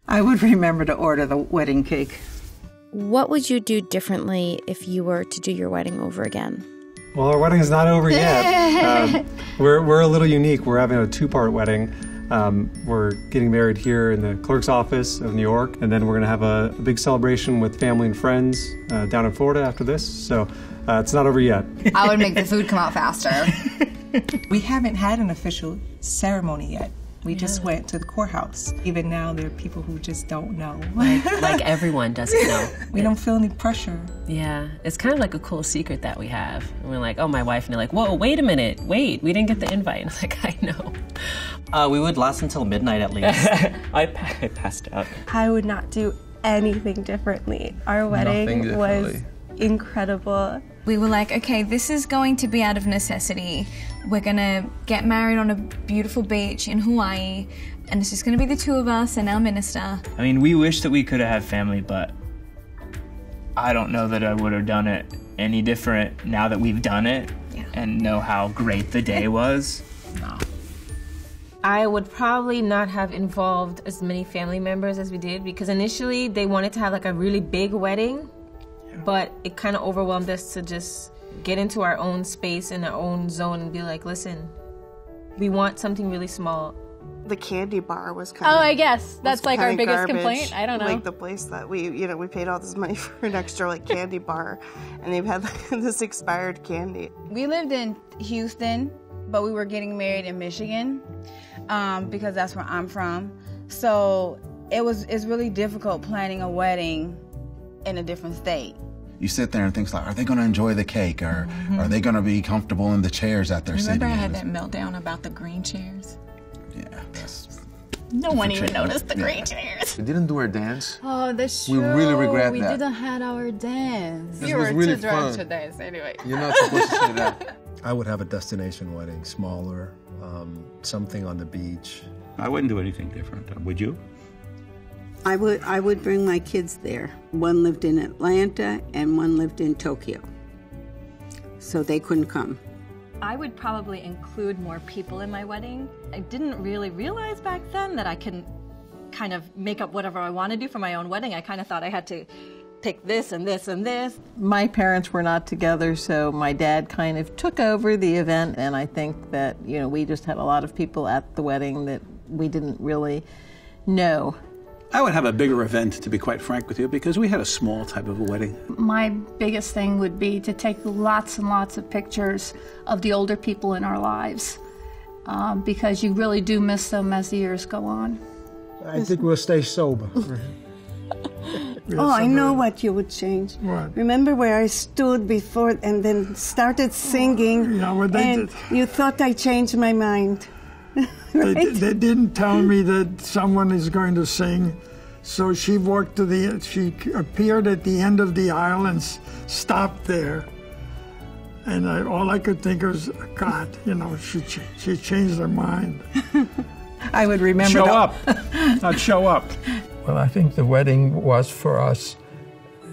I would remember to order the wedding cake. What would you do differently if you were to do your wedding over again? Well, our wedding is not over yet. We're a little unique. We're having a two-part wedding. We're getting married here in the clerk's office of New York, and then we're going to have a big celebration with family and friends down in Florida after this. So it's not over yet. I would make the food come out faster. We haven't had an official ceremony yet. We just went to the courthouse. Even now, there are people who just don't know. Like everyone doesn't know. We don't feel any pressure. Yeah, it's kind of like a cool secret that we have. And we're like, oh, my wife, and they're like, whoa, wait a minute, wait, we didn't get the invite. And I'm like, I know. We would last until midnight at least. I passed out. I would not do anything differently. Our wedding was incredible. We were like, okay, this is going to be out of necessity. We're gonna get married on a beautiful beach in Hawaii, and it's just gonna be the two of us and our minister. I mean, we wish that we could have had family, but I don't know that I would have done it any different now that we've done it and know how great the day was. No. I would probably not have involved as many family members as we did, because initially they wanted to have like a really big wedding, but it kind of overwhelmed us to just get into our own space and our own zone and be like, listen, we want something really small. The candy bar was kind of... Oh, I guess. That's like our biggest complaint. I don't know. Like the place that we paid all this money for an extra like candy bar, and they've had like, this expired candy. We lived in Houston, but we were getting married in Michigan because that's where I'm from. So it's really difficult planning a wedding in a different state. You sit there and think like, are they going to enjoy the cake, or are they going to be comfortable in the chairs that they're sitting in? Remember I had that meltdown about the green chairs? Yeah, that's... No one even noticed the green chairs. We didn't do our dance. Oh, that's true. We really regret we that. We didn't have our dance. You were really too drunk to dance anyway. You're not supposed to say that. I would have a destination wedding, smaller, something on the beach. I wouldn't do anything different. Would you? I would bring my kids there. One lived in Atlanta and one lived in Tokyo. So they couldn't come. I would probably include more people in my wedding. I didn't really realize back then that I can kind of make up whatever I want to do for my own wedding. I kind of thought I had to pick this and this and this. My parents were not together, so my dad kind of took over the event, and I think that, we just had a lot of people at the wedding that we didn't really know. I would have a bigger event, to be quite frank with you, because we had a small type of a wedding. My biggest thing would be to take lots and lots of pictures of the older people in our lives, because you really do miss them as the years go on. I think we'll stay sober. I know what you would change. What? Remember where I stood before and then started singing, and you thought I changed my mind. Right? They didn't tell me that someone is going to sing, so she appeared at the end of the aisle and stopped there. And all I could think was, God, she changed her mind. I would remember. Show up, not show up. Well, I think the wedding was for us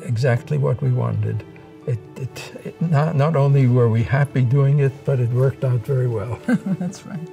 exactly what we wanted. Not only were we happy doing it, but it worked out very well. That's right.